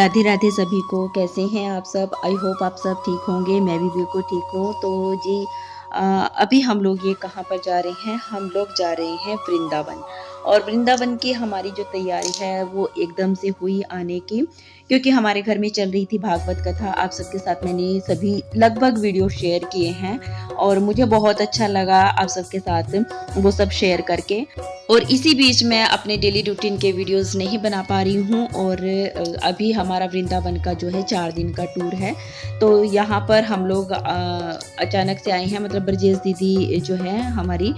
राधे राधे सभी को। कैसे हैं आप सब? आई होप आप सब ठीक होंगे। मैं भी बिल्कुल ठीक हूँ। तो जी अभी हम लोग ये कहाँ पर जा रहे हैं? हम लोग जा रहे हैं वृंदावन। और वृंदावन की हमारी जो तैयारी है वो एकदम से हुई आने की, क्योंकि हमारे घर में चल रही थी भागवत कथा। आप सबके साथ मैंने सभी लगभग वीडियो शेयर किए हैं और मुझे बहुत अच्छा लगा आप सबके साथ वो सब शेयर करके। और इसी बीच मैं अपने डेली रूटीन के वीडियोस नहीं बना पा रही हूँ। और अभी हमारा वृंदावन का जो है 4 दिन का टूर है। तो यहाँ पर हम लोग अचानक से आए हैं। मतलब ब्रजेश दीदी जो है हमारी,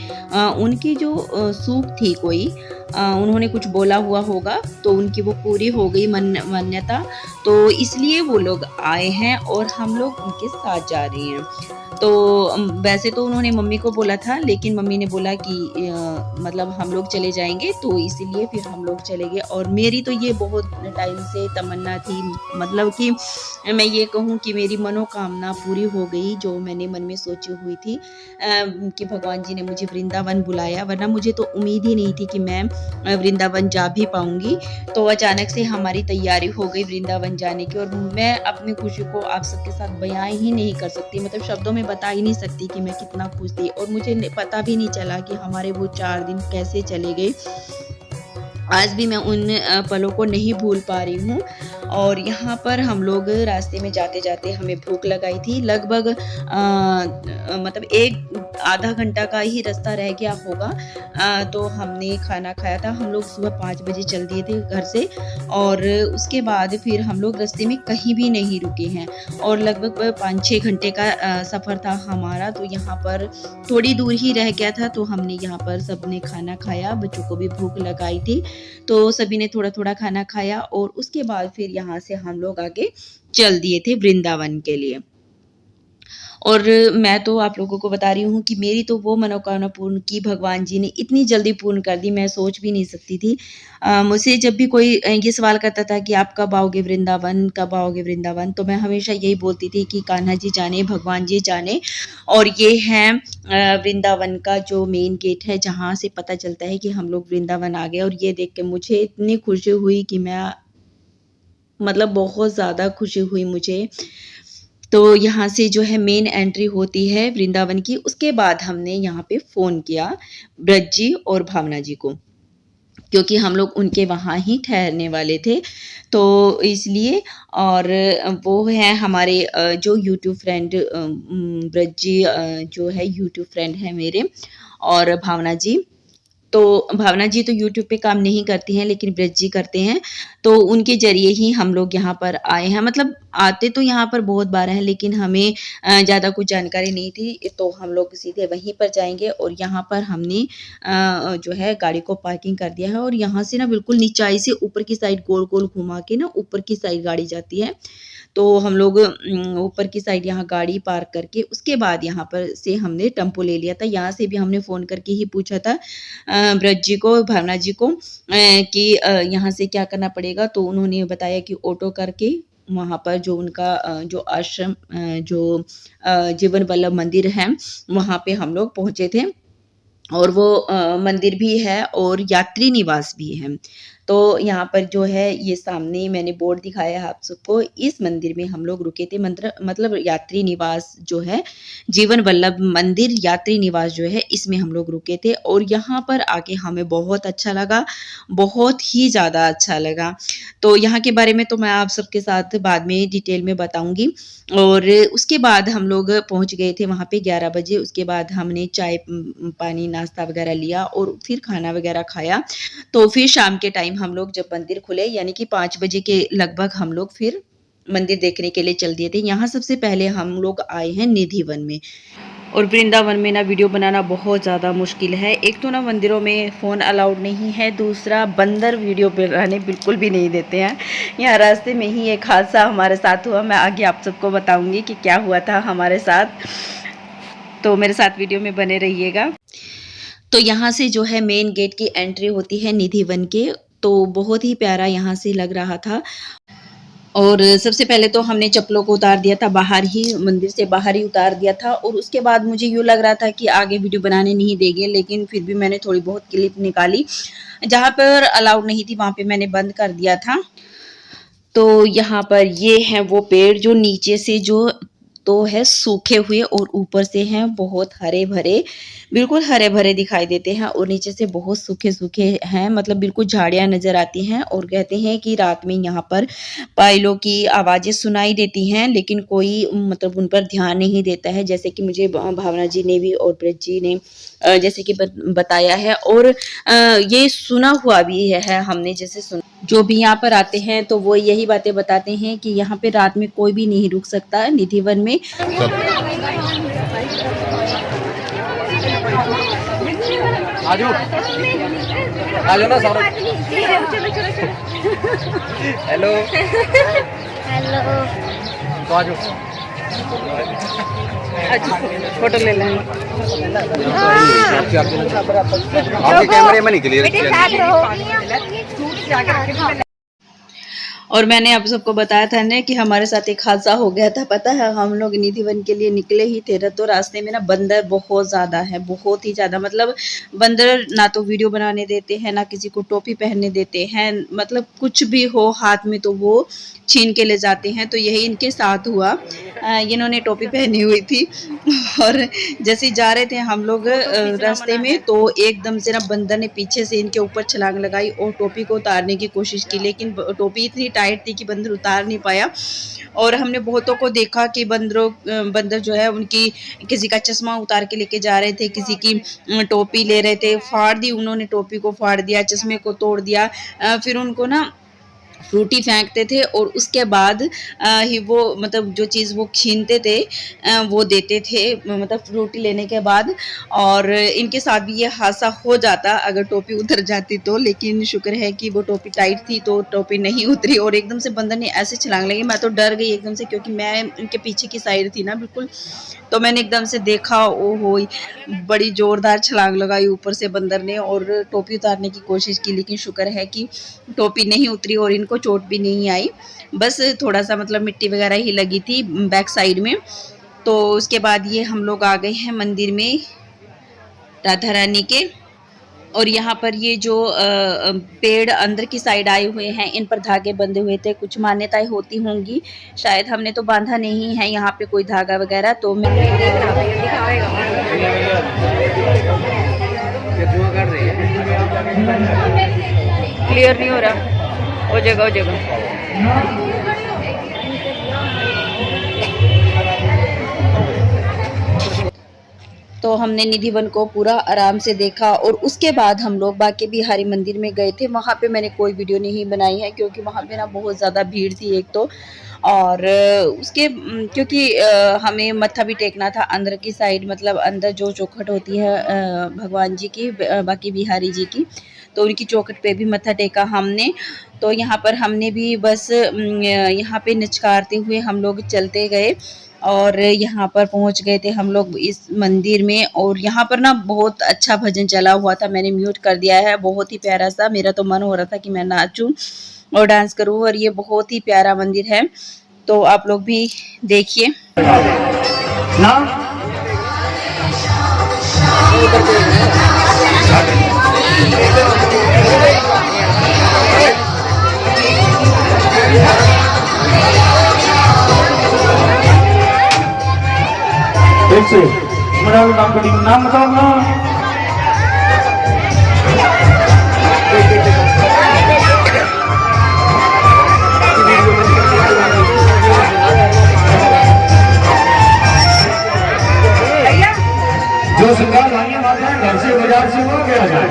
उनकी जो सूख थी कोई, उन्होंने कुछ बोला हुआ होगा तो उनकी वो पूरी हो गई मान्यता। तो इसलिए वो लोग आए हैं और हम लोग उनके साथ जा रहे हैं। तो वैसे तो उन्होंने मम्मी को बोला था, लेकिन मम्मी ने बोला कि मतलब हम लोग चले जाएंगे, तो इसीलिए फिर हम लोग चले गए। और मेरी तो ये बहुत टाइम से तमन्ना थी, मतलब कि मैं ये कहूँ कि मेरी मनोकामना पूरी हो गई जो मैंने मन में सोची हुई थी, कि भगवान जी ने मुझे वृंदावन बुलाया। वरना मुझे तो उम्मीद ही नहीं थी कि मैं वृंदावन जा भी पाऊंगी। तो अचानक से हमारी तैयारी हो गई वृंदावन जाने की, और मैं अपनी खुशी को आप सबके साथ बयां ही नहीं कर सकती। मतलब शब्दों में बता ही नहीं सकती कि मैं कितना खुश थी। और मुझे पता भी नहीं चला कि हमारे वो 4 दिन कैसे चले गए। आज भी मैं उन पलों को नहीं भूल पा रही हूँ। और यहाँ पर हम लोग रास्ते में जाते जाते हमें भूख लगाई थी। लगभग मतलब एक आधा घंटा का ही रास्ता रह गया होगा। तो हमने खाना खाया था। हम लोग सुबह 5 बजे चल दिए थे घर से, और उसके बाद फिर हम लोग रास्ते में कहीं भी नहीं रुके हैं। और लगभग 5-6 घंटे का सफ़र था हमारा। तो यहाँ पर थोड़ी दूर ही रह गया था, तो हमने यहाँ पर सबने खाना खाया। बच्चों को भी भूख लगाई थी, तो सभी ने थोड़ा थोड़ा खाना खाया। और उसके बाद फिर यहाँ से हम लोग आगे चल दिए थे वृंदावन के लिए। और मैं तो आप लोगों को बता रही हूँ कि मेरी तो वो मनोकामना पूर्ण की भगवान जी ने इतनी जल्दी पूर्ण कर दी, मैं सोच भी नहीं सकती थी। मुझसे जब भी कोई ये सवाल करता था कि आप कब आओगे वृंदावन, कब आओगे वृंदावन, तो मैं हमेशा यही बोलती थी कि कान्हा जी जाने, भगवान जी जाने। और ये है वृंदावन का जो मेन गेट है, जहाँ से पता चलता है कि हम लोग वृंदावन आ गए। और ये देख के मुझे इतनी खुशी हुई कि मैं, मतलब बहुत ज़्यादा खुशी हुई मुझे। तो यहाँ से जो है मेन एंट्री होती है वृंदावन की। उसके बाद हमने यहाँ पे फ़ोन किया ब्रज जी और भावना जी को, क्योंकि हम लोग उनके वहाँ ही ठहरने वाले थे, तो इसलिए। और वो है हमारे जो यूट्यूब फ्रेंड, ब्रज जी जो है यूट्यूब फ्रेंड है मेरे, और भावना जी। तो भावना जी तो यूट्यूब पे काम नहीं करती हैं, लेकिन ब्रज जी करते हैं। तो उनके ज़रिए ही हम लोग यहाँ पर आए हैं। मतलब आते तो यहाँ पर बहुत बार हैं, लेकिन हमें ज़्यादा कुछ जानकारी नहीं थी, तो हम लोग सीधे वहीं पर जाएँगे। और यहाँ पर हमने जो है गाड़ी को पार्किंग कर दिया है। और यहाँ से ना बिल्कुल नीचाई से ऊपर की साइड गोल-गोल घुमा के ना ऊपर की साइड गाड़ी जाती है। तो हम लोग ऊपर की साइड यहाँ गाड़ी पार्क करके उसके बाद यहाँ पर से हमने टेम्पो ले लिया था। यहाँ से भी हमने फ़ोन करके ही पूछा था ब्रज जी को, भावना जी को, कि यहाँ से क्या करना पड़ेगा। तो उन्होंने बताया कि ऑटो करके वहाँ पर जो उनका जो आश्रम, जो जीवन वल्लभ मंदिर है, वहाँ पे हम लोग पहुँचे थे। और वो मंदिर भी है और यात्री निवास भी है। तो यहाँ पर जो है ये सामने मैंने बोर्ड दिखाया है आप सबको, इस मंदिर में हम लोग रुके थे। मतलब यात्री निवास जो है, जीवन वल्लभ मंदिर यात्री निवास जो है, इसमें हम लोग रुके थे। और यहाँ पर आके हमें बहुत अच्छा लगा, बहुत ही ज़्यादा अच्छा लगा। तो यहाँ के बारे में तो मैं आप सबके साथ बाद में डिटेल में बताऊँगी। और उसके बाद हम लोग पहुँच गए थे वहाँ पे 11 बजे। उसके बाद हमने चाय पानी नाश्ता वगैरह लिया और फिर खाना वगैरह खाया। तो फिर शाम के टाइम हम लोग जब मंदिर खुले, यानी कि 5 बजे के लगभग, हम लोग फिर मंदिर देखने के लिए चल दिए थे। यहाँ सबसे पहले हम लोग आए हैं निधि वन में। और वृंदावन में ना वीडियो बनाना बहुत ज़्यादा मुश्किल है। एक तो ना मंदिरों में फ़ोन अलाउड नहीं है, दूसरा बंदर वीडियो बनाने बिल्कुल भी नहीं देते हैं। यहाँ रास्ते में ही एक हादसा हमारे साथ हुआ, मैं आगे आप सबको बताऊंगी कि क्या हुआ था हमारे साथ। तो मेरे साथ वीडियो में बने रहिएगा। तो यहाँ से जो है मेन गेट की एंट्री होती है निधि वन के। तो बहुत ही प्यारा यहाँ से लग रहा था। और सबसे पहले तो हमने चप्पलों को उतार दिया था, बाहर ही, मंदिर से बाहर ही उतार दिया था। और उसके बाद मुझे यूँ लग रहा था कि आगे वीडियो बनाने नहीं देंगे, लेकिन फिर भी मैंने थोड़ी बहुत क्लिप निकाली। जहाँ पर अलाउड नहीं थी वहाँ पे मैंने बंद कर दिया था। तो यहाँ पर ये है वो पेड़ जो नीचे से जो तो है सूखे हुए और ऊपर से हैं बहुत हरे भरे, बिल्कुल हरे भरे दिखाई देते हैं और नीचे से बहुत सूखे सूखे हैं, मतलब बिल्कुल झाड़ियाँ नजर आती हैं। और कहते हैं कि रात में यहाँ पर पायलों की आवाज़ें सुनाई देती हैं, लेकिन कोई मतलब उन पर ध्यान नहीं देता है, जैसे कि मुझे भावना जी ने भी और ब्रज जी ने जैसे कि बताया है। और ये सुना हुआ भी है हमने, जैसे सुना जो भी यहाँ पर आते हैं तो वो यही बातें बताते हैं कि यहाँ पे रात में कोई भी नहीं रुक सकता निधिवन में। आजो आजो ना सौरभ। हेलो हेलो तो आजो फोटो ले लें। आपके कैमरे में निकली और मैंने आप सबको बताया था ना कि हमारे साथ एक हादसा हो गया था, पता है हम लोग निधिवन के लिए निकले ही थे तो रास्ते में ना बंदर बहुत ज़्यादा है, बहुत ही ज़्यादा, मतलब बंदर ना तो वीडियो बनाने देते हैं ना किसी को टोपी पहनने देते हैं, मतलब कुछ भी हो हाथ में तो वो छीन के ले जाते हैं। तो यही इनके साथ हुआ, इन्होंने टोपी पहनी हुई थी और जैसे जा रहे थे हम लोग रास्ते में तो एकदम से ना बंदर ने पीछे से इनके ऊपर छलांग लगाई और टोपी को उतारने की कोशिश की, लेकिन टोपी इतनी टाइट थी कि बंदर उतार नहीं पाया। और हमने बहुतों को देखा कि बंदर जो है उनकी किसी का चश्मा उतार के लेके जा रहे थे, किसी की टोपी ले रहे थे, फाड़ दी उन्होंने, टोपी को फाड़ दिया, चश्मे को तोड़ दिया, फिर उनको ना फ्रूटी फेंकते थे और उसके बाद ही वो मतलब जो चीज़ वो छीनते थे वो देते थे, मतलब फ्रूटी लेने के बाद। और इनके साथ भी ये हादसा हो जाता अगर टोपी उतर जाती तो, लेकिन शुक्र है कि वो टोपी टाइट थी तो टोपी नहीं उतरी और एकदम से बंदर ने ऐसे छलांग लगी, मैं तो डर गई एकदम से क्योंकि मैं इनके पीछे की साइड थी ना बिल्कुल। तो मैंने एकदम से देखा, ओहो बड़ी जोरदार छलांग लगाई ऊपर से बंदर ने और टोपी उतारने की कोशिश की, लेकिन शुक्र है कि टोपी नहीं उतरी और इनको चोट भी नहीं आई, बस थोड़ा सा मतलब मिट्टी वगैरह ही लगी थी बैक साइड में। तो उसके बाद ये हम लोग आ गए हैं मंदिर में राधा रानी के। और यहाँ पर ये जो पेड़ अंदर की साइड आए हुए हैं इन पर धागे बंधे हुए थे, कुछ मान्यताएं होती होंगी, शायद हमने तो बांधा नहीं है यहाँ पे कोई धागा वगैरह। तो मैं क्लियर नहीं हो रहा, हो जाएगा हो जाएगा। तो हमने निधिवन को पूरा आराम से देखा और उसके बाद हम लोग बांके बिहारी मंदिर में गए थे। वहाँ पे मैंने कोई वीडियो नहीं बनाई है क्योंकि वहाँ पे ना बहुत ज़्यादा भीड़ थी एक तो, और उसके क्योंकि हमें मत्था भी टेकना था अंदर की साइड, मतलब अंदर जो चौखट होती है भगवान जी की, बांके बिहारी जी की, तो उनकी चौखट पे भी मत्था टेका हमने। तो यहाँ पर हमने भी बस यहाँ पे निचकारते हुए हम लोग चलते गए और यहाँ पर पहुँच गए थे हम लोग इस मंदिर में। और यहाँ पर ना बहुत अच्छा भजन चला हुआ था, मैंने म्यूट कर दिया है, बहुत ही प्यारा सा, मेरा तो मन हो रहा था कि मैं नाचूं और डांस करूं। और ये बहुत ही प्यारा मंदिर है, तो आप लोग भी देखिए। नाम बताओ ना। जो सरकार लाइए माताएं घर से बाजार से वो गया जाए,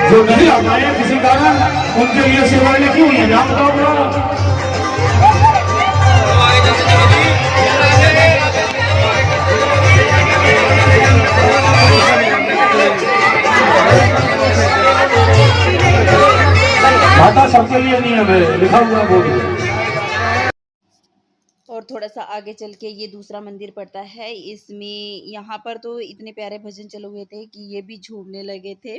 जो नहीं आ पाए किसी कारण उनके लिए सेवाएं लिखी हुई है, नाम बताओ ना। माता सबके लिए नहीं है, लिखा हुआ बोर्ड। और थोड़ा सा आगे चल के ये दूसरा मंदिर पड़ता है, इसमें यहाँ पर तो इतने प्यारे भजन चले हुए थे कि ये भी झूमने लगे थे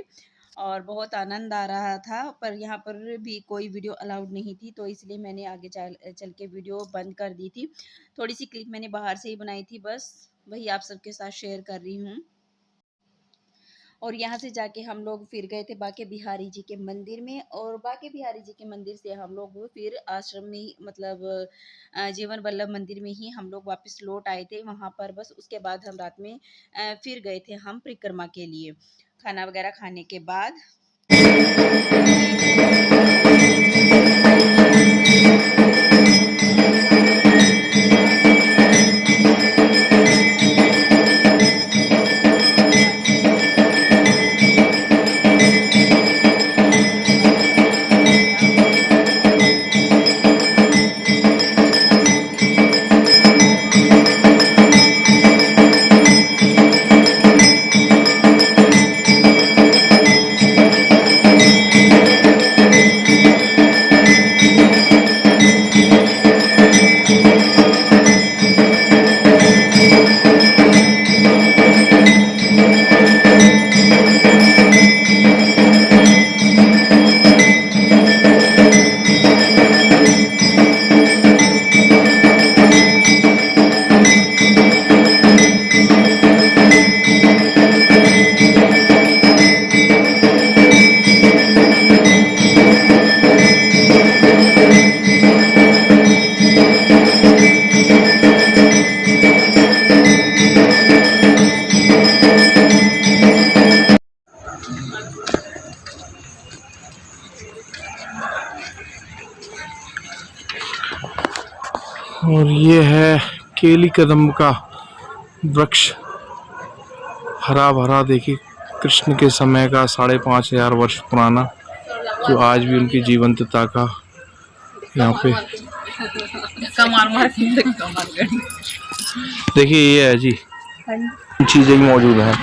और बहुत आनंद आ रहा था। पर यहाँ पर भी कोई वीडियो अलाउड नहीं थी, तो इसलिए मैंने आगे चल के वीडियो बंद कर दी थी। थोड़ी सी क्लिप मैंने बाहर से ही बनाई थी, बस वही आप सबके साथ शेयर कर रही हूँ। और यहाँ से जाके हम लोग फिर गए थे बाके बिहारी जी के मंदिर में, और बाके बिहारी जी के मंदिर से हम लोग फिर आश्रम में मतलब जीवन वल्लभ मंदिर में ही हम लोग वापस लौट आए थे वहाँ पर। बस उसके बाद हम रात में फिर गए थे हम परिक्रमा के लिए, खाना वगैरह खाने के बाद। और ये है केली कदम्ब का वृक्ष, हरा भरा। देखिए कृष्ण के समय का 5,500 वर्ष पुराना, जो आज भी उनकी जीवंतता का यहाँ पे देखिए ये है जी। चीजें मौजूद हैं,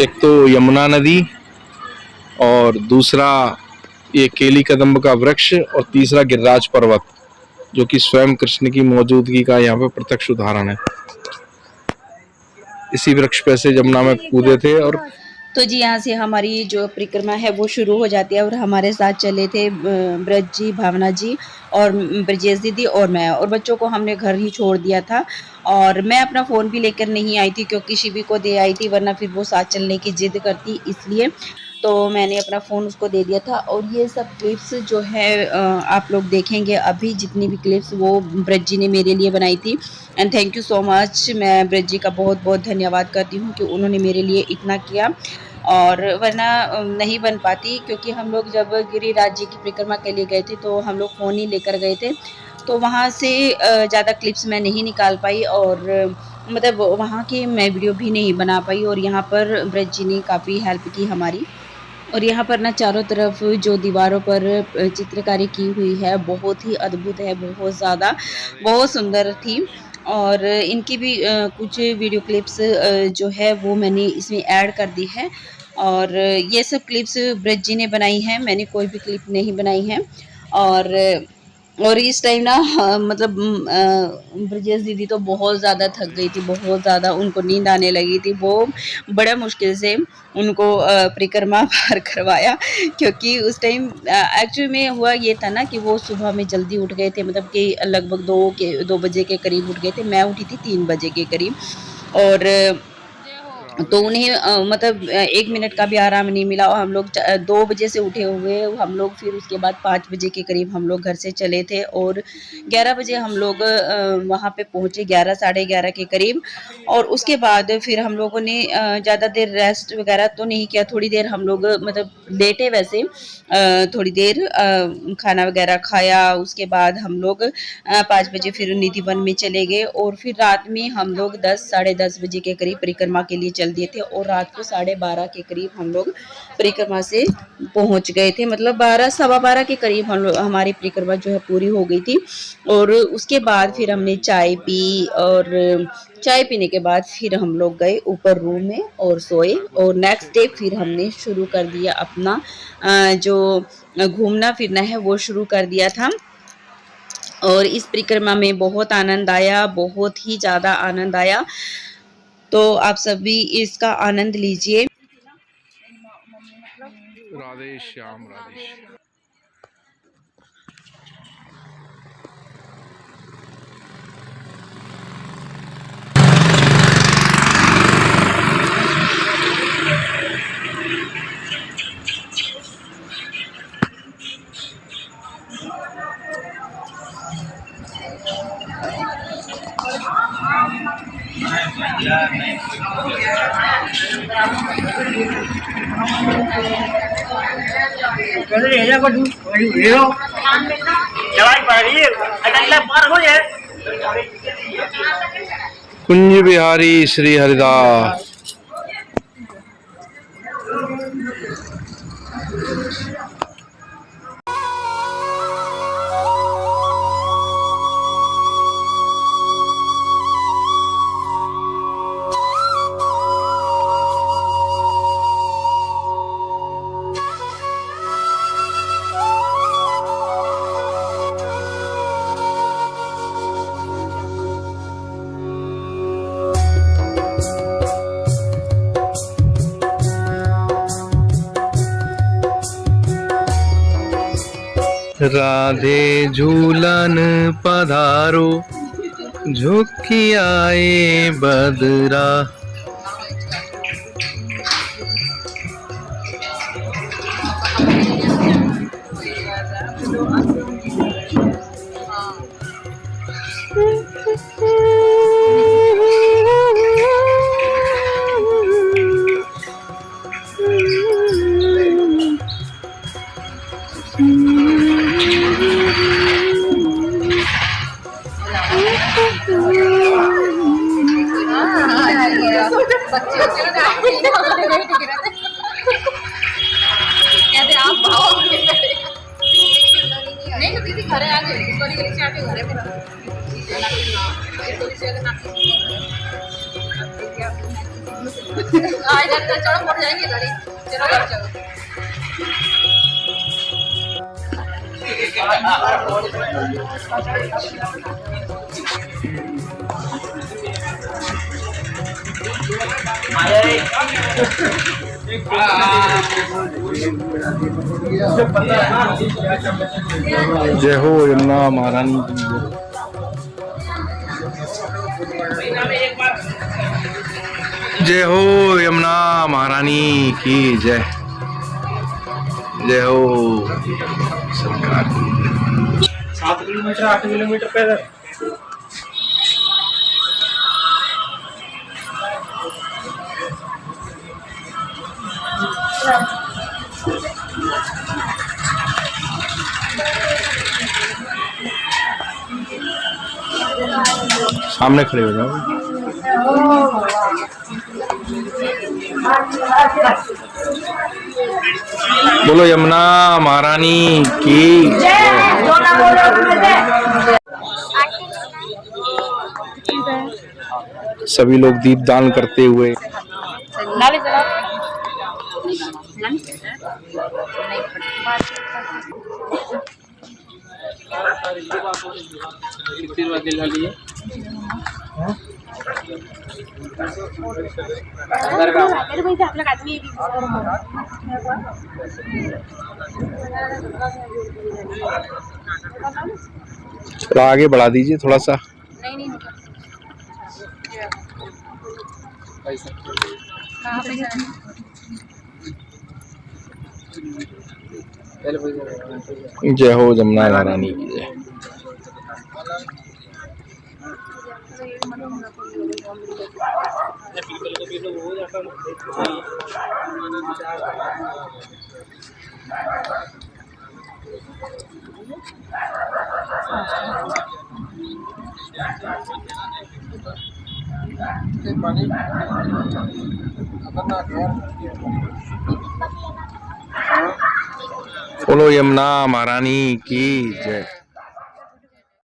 एक तो यमुना नदी, और दूसरा ये केली कदम्ब का वृक्ष, और तीसरा गिरिराज पर्वत, जो कि स्वयं कृष्ण की मौजूदगी का यहाँ पे प्रत्यक्ष उदाहरण है। इसी वृक्ष पे से जमुना में कूदे थे। और तो जी यहाँ से हमारी जो परिक्रमा है वो शुरू हो जाती है, और हमारे साथ चले थे ब्रज जी, भावना जी और ब्रजेश दीदी और मैं, और बच्चों को हमने घर ही छोड़ दिया था। और मैं अपना फ़ोन भी लेकर नहीं आई थी क्योंकि शिवी को दे आई थी, वरना फिर वो साथ चलने की जिद करती, इसलिए तो मैंने अपना फ़ोन उसको दे दिया था। और ये सब क्लिप्स जो है आप लोग देखेंगे अभी, जितनी भी क्लिप्स वो ब्रज जी ने मेरे लिए बनाई थी। And thank you so much, मैं ब्रज जी का बहुत बहुत धन्यवाद करती हूँ कि उन्होंने मेरे लिए इतना किया, और वरना नहीं बन पाती। क्योंकि हम लोग जब गिरिराज जी की परिक्रमा के लिए गए थे तो हम लोग फ़ोन ही लेकर गए थे, तो वहाँ से ज़्यादा क्लिप्स मैं नहीं निकाल पाई, और मतलब वहाँ की मैं वीडियो भी नहीं बना पाई। और यहाँ पर ब्रज जी ने काफ़ी हेल्प की हमारी। और यहाँ पर ना चारों तरफ जो दीवारों पर चित्रकारी की हुई है बहुत ही अद्भुत है, बहुत ज़्यादा, बहुत सुंदर थी। और इनकी भी कुछ वीडियो क्लिप्स जो है वो मैंने इसमें ऐड कर दी है। और ये सब क्लिप्स ब्रज जी ने बनाई हैं, मैंने कोई भी क्लिप नहीं बनाई है। और इस टाइम ना मतलब ब्रजेश दीदी तो बहुत ज़्यादा थक गई थी, बहुत ज़्यादा उनको नींद आने लगी थी। वो बड़ा मुश्किल से उनको परिक्रमा पार करवाया, क्योंकि उस टाइम एक्चुअली में हुआ ये था ना कि वो सुबह में जल्दी उठ गए थे, मतलब कि लगभग 2 बजे के करीब उठ गए थे। मैं उठी थी 3 बजे के करीब, और तो उन्हें मतलब 1 मिनट का भी आराम नहीं मिला। और हम लोग 2 बजे से उठे हुए हम लोग, फिर उसके बाद 5 बजे के करीब हम लोग घर से चले थे, और 11 बजे हम लोग वहाँ पे पहुँचे, 11 साढ़े 11 के करीब। और उसके बाद फिर हम लोगों ने ज़्यादा देर रेस्ट वगैरह तो नहीं किया, थोड़ी देर हम लोग मतलब लेटे वैसे, थोड़ी देर खाना वगैरह खाया। उसके बाद हम लोग 5 बजे फिर निधि वन में चले गए, और फिर रात में हम लोग 10 साढ़े 10 बजे के करीब परिक्रमा के लिए चल दिए थे, और रात को 12:30 के करीब हम लोग परिक्रमा से पहुंच गए थे। मतलब 12 सवा 12 के करीब हमारी परिक्रमा जो है पूरी हो गई थी। और उसके बाद फिर हमने चाय पी, और चाय पीने के बाद फिर हम लोग गए ऊपर रूम में और सोए। और नेक्स्ट डे फिर हमने शुरू कर दिया अपना जो घूमना फिरना है वो शुरू कर दिया था। और इस परिक्रमा में बहुत आनंद आया, बहुत ही ज़्यादा आनंद आया। तो आप सभी इसका आनंद लीजिए। राधे श्याम, राधे श्याम। कुंज बिहारी श्री हरिदास। राधे झूलन पधारो झुकी आए बदरा। जय हो यमुना महारानी की जय। जय हो यमुना महारानी की जय। जय हो सरकार की। 7 किलोमीटर 8 किलोमीटर पैदल। सामने खड़े हो जाओ। बोलो यमुना महारानी की जय। सभी लोग दीप दान करते हुए थोड़ा आगे बढ़ा दीजिए थोड़ा सा। जय हो यमुना महारानी की जय। बोलो यमुना महारानी की जय।